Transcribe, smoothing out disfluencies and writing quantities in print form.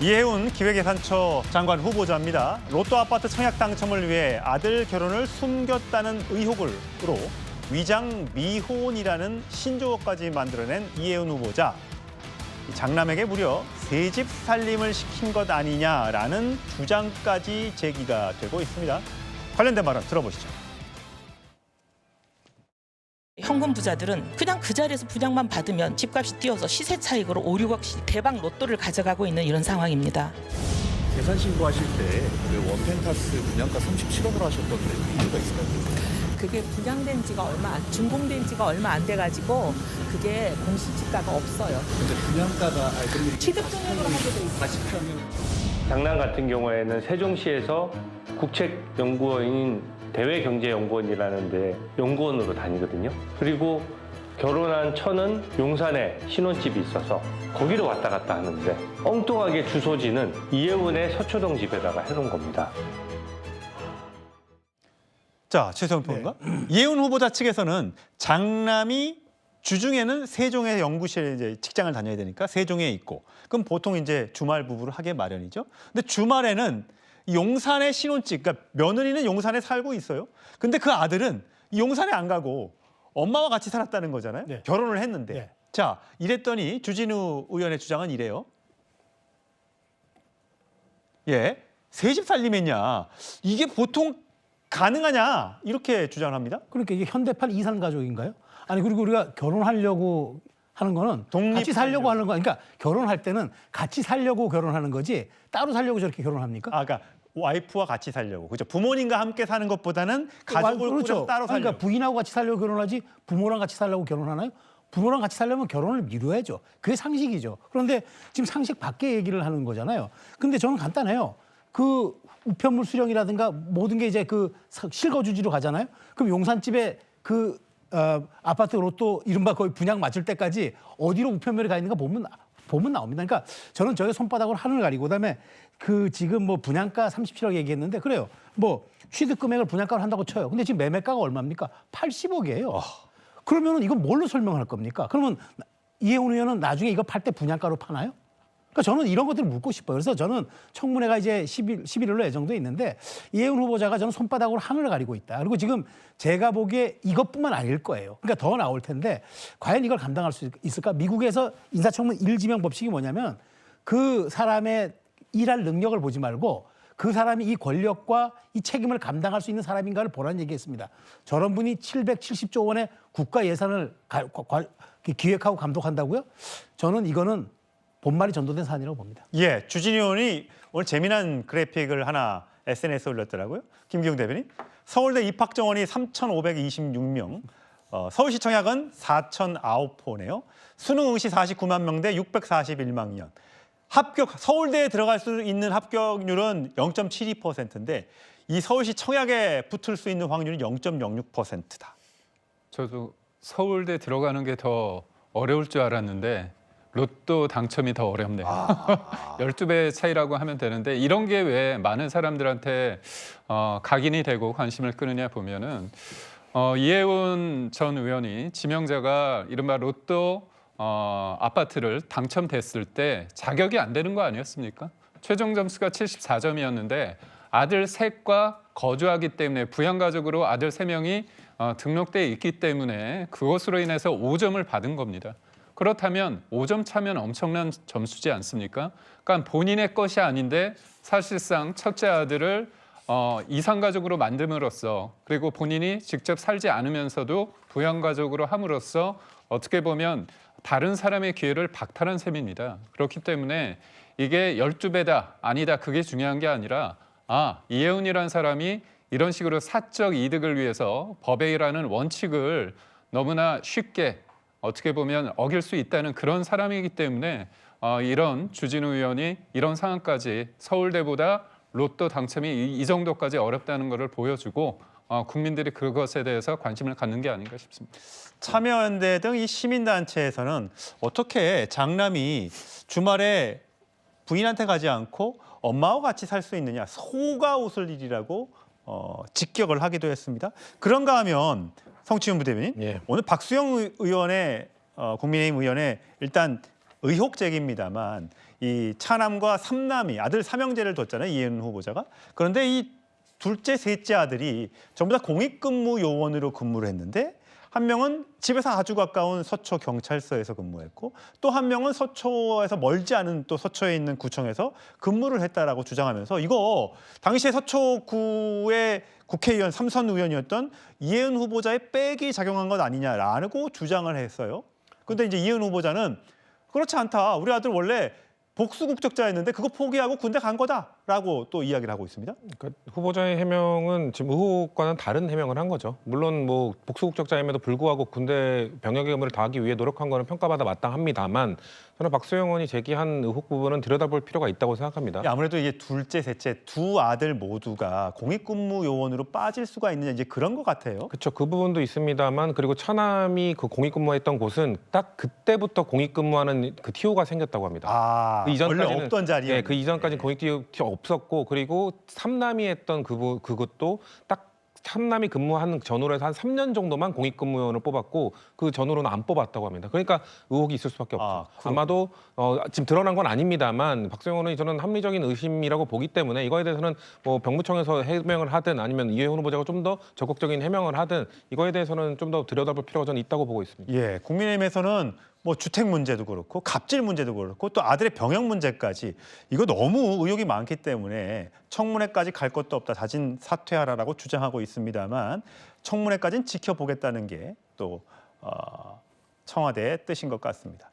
이해운 기획예산처 장관 후보자입니다. 로또 아파트 청약 당첨을 위해 아들 결혼을 숨겼다는 의혹으로 위장 미혼이라는 신조어까지 만들어낸 이해운 후보자. 장남에게 무려 새 집 살림을 시킨 것 아니냐라는 주장까지 제기가 되고 있습니다. 관련된 발언 들어보시죠. 현금 부자들은 그냥 그 자리에서 분양만 받으면 집값이 뛰어서 시세 차익으로 5, 6억씩 대박 로또를 가져가고 있는 이런 상황입니다. 재산 신고하실 때 그 원펜타스 분양가 37억으로 하셨던데 이유가 있을까요? 그게 분양된 지가 준공된 지가 얼마 안 돼가지고 그게 공시지가가 없어요. 근데 분양가가 취득금액으로 하게 돼 있어요. 장남 같은 경우에는 세종시에서 국책연구원인 대외경제연구원이라는데 연구원으로 다니거든요. 그리고 결혼한 처는 용산에 신혼집이 있어서 거기로 왔다 갔다 하는데 엉뚱하게 주소지는 이해운의 서초동 집에다가 해놓은 겁니다. 자, 최소영 평론가. 이해운 후보자 측에서는 장남이 주중에는 세종의 연구실에 이제 직장을 다녀야 되니까 세종에 있고, 그럼 보통 이제 주말 부부를 하게 마련이죠. 근데 주말에는 용산의 신혼집, 그러니까 며느리는 용산에 살고 있어요. 근데 그 아들은 용산에 안 가고 엄마와 같이 살았다는 거잖아요. 네. 결혼을 했는데. 네. 자, 이랬더니 주진우 의원의 주장은 이래요. 예, 새 집 살림했냐? 이게 보통 가능하냐? 이렇게 주장을 합니다. 그러니까 이게 현대판 이산 가족인가요? 아니 그리고 우리가 결혼하려고 하는 거는 같이 살려고 하는 거. 그러니까 결혼할 때는 같이 살려고 결혼하는 거지 따로 살려고 저렇게 결혼합니까? 아, 그러니까 와이프와 같이 살려고. 그렇죠. 부모님과 함께 사는 것보다는 가족을 꾸려서 따로 살려고. 그러니까 부인하고 같이 살려고 결혼하지 부모랑 같이 살려고 결혼하나요? 부모랑 같이 살려면 결혼을 미뤄야죠. 그게 상식이죠. 그런데 지금 상식 밖의 얘기를 하는 거잖아요. 근데 저는 간단해요. 그 우편물 수령이라든가 모든 게 이제 그 실거주지로 가잖아요. 그럼 용산집에 그 아파트 로또 이른바 거의 분양 맞을 때까지 어디로 우편물이 가 있는가 보면 나옵니다. 그러니까 저는 저게 손바닥으로 하늘을 가리고 그다음에 그 지금 뭐 분양가 37억 얘기했는데 그래요. 뭐 취득 금액을 분양가로 한다고 쳐요. 근데 지금 매매가가 얼마입니까? 80억이에요. 그러면은 이건 뭘로 설명할 겁니까? 그러면 이해운 의원은 나중에 이거 팔 때 분양가로 파나요? 그러니까 저는 이런 것들을 묻고 싶어요. 그래서 저는 청문회가 이제 11일로 예정돼 있는데 이해운 후보자가 저는 손바닥으로 하늘을 가리고 있다. 그리고 지금 제가 보기에 이것뿐만 아닐 거예요. 그러니까 더 나올 텐데 과연 이걸 감당할 수 있을까? 미국에서 인사청문 1지명 법칙이 뭐냐면 그 사람의 일할 능력을 보지 말고 그 사람이 이 권력과 이 책임을 감당할 수 있는 사람인가를 보라는 얘기했습니다. 저런 분이 770조 원의 국가 예산을 기획하고 감독한다고요? 저는 이거는 본말이 전도된 사안이라고 봅니다. 예, 주진우 의원이 오늘 재미난 그래픽을 하나 SNS에 올렸더라고요. 김기웅 대변인. 서울대 입학 정원이 3,526명, 서울시 청약은 4,009포네요. 수능 응시 49만 명대 641만 명. 서울대에 들어갈 수 있는 합격률은 0.72%인데 이 서울시 청약에 붙을 수 있는 확률이 0.06%다. 저도 서울대 들어가는 게 더 어려울 줄 알았는데 로또 당첨이 더 어렵네요. 12배 차이라고 하면 되는데 이런 게 왜 많은 사람들한테 각인이 되고 관심을 끄느냐 보면은 이해운 전 의원이 지명자가 이른바 로또 아파트를 당첨됐을 때 자격이 안 되는 거 아니었습니까? 최종 점수가 74점이었는데 아들 셋과 거주하기 때문에 부양가족으로 아들 3명이 등록돼 있기 때문에 그것으로 인해서 5점을 받은 겁니다. 그렇다면 5점 차면 엄청난 점수지 않습니까? 그러니까 본인의 것이 아닌데 사실상 첫째 아들을 이상가족으로 만듦으로써 그리고 본인이 직접 살지 않으면서도 부양가족으로 함으로써 어떻게 보면 다른 사람의 기회를 박탈한 셈입니다. 그렇기 때문에 이게 12배다 아니다 그게 중요한 게 아니라 이해운이라는 사람이 이런 식으로 사적 이득을 위해서 법에 의하는 원칙을 너무나 쉽게 어떻게 보면 어길 수 있다는 그런 사람이기 때문에 이런 주진우 의원이 이런 상황까지 서울대보다 로또 당첨이 이 정도까지 어렵다는 것을 보여주고 국민들이 그것에 대해서 관심을 갖는 게 아닌가 싶습니다. 참여연대 등 이 시민단체에서는 어떻게 장남이 주말에 부인한테 가지 않고 엄마와 같이 살 수 있느냐, 소가 웃을 일이라고 직격을 하기도 했습니다. 그런가 하면 성치훈 부대변인, 예. 오늘 박수영 의원의 국민의힘 의원의 일단 의혹 제기입니다만 이 차남과 삼남이 아들 삼형제를 뒀잖아요. 이해은 후보자가. 그런데 이 둘째, 셋째 아들이 전부 다 공익근무 요원으로 근무를 했는데 한 명은 집에서 아주 가까운 서초 경찰서에서 근무했고 또 한 명은 서초에서 멀지 않은 또 서초에 있는 구청에서 근무를 했다라고 주장하면서 이거 당시에 서초구의 국회의원 3선 의원이었던 이해은 후보자의 백이 작용한 것 아니냐라고 주장을 했어요. 근데 이제 이해은 후보자는 그렇지 않다. 우리 아들 원래 복수 국적자였는데 그거 포기하고 군대 간 거다라고 또 이야기를 하고 있습니다. 그러니까 후보자의 해명은 지금 의혹과는 다른 해명을 한 거죠. 물론 뭐 복수 국적자임에도 불구하고 군대 병역의 의무를 다하기 위해 노력한 거는 평가받아 마땅합니다만 저는 박수영 의원이 제기한 의혹 부분은 들여다볼 필요가 있다고 생각합니다. 아무래도 이게 둘째, 셋째 두 아들 모두가 공익근무 요원으로 빠질 수가 있느냐 이제 그런 것 같아요. 그렇죠. 그 부분도 있습니다만 그리고 차남이 그 공익근무했던 곳은 딱 그때부터 공익근무하는 그 TO가 생겼다고 합니다. 아, 그 이전까지는 원래 없던 자리에. 네, 그 이전까지는 공익 TO 없었고 그리고 삼남이 했던 그것도 딱 삼남이 근무하는 전후로 해서 한 3년 정도만 공익근무요원을 뽑았고 그 전후로는 안 뽑았다고 합니다. 그러니까 의혹이 있을 수밖에 없죠. 아마도 지금 드러난 건 아닙니다만 박수영 의원이 저는 합리적인 의심이라고 보기 때문에 이거에 대해서는 뭐 병무청에서 해명을 하든 아니면 이해훈 후보자가 좀 더 적극적인 해명을 하든 이거에 대해서는 좀 더 들여다볼 필요가 저는 있다고 보고 있습니다. 예, 국민의힘에서는 뭐 주택 문제도 그렇고 갑질 문제도 그렇고 또 아들의 병역 문제까지 이거 너무 의혹이 많기 때문에 청문회까지 갈 것도 없다. 자진 사퇴하라라고 주장하고 있습니다만 청문회까지는 지켜보겠다는 게 또 청와대의 뜻인 것 같습니다.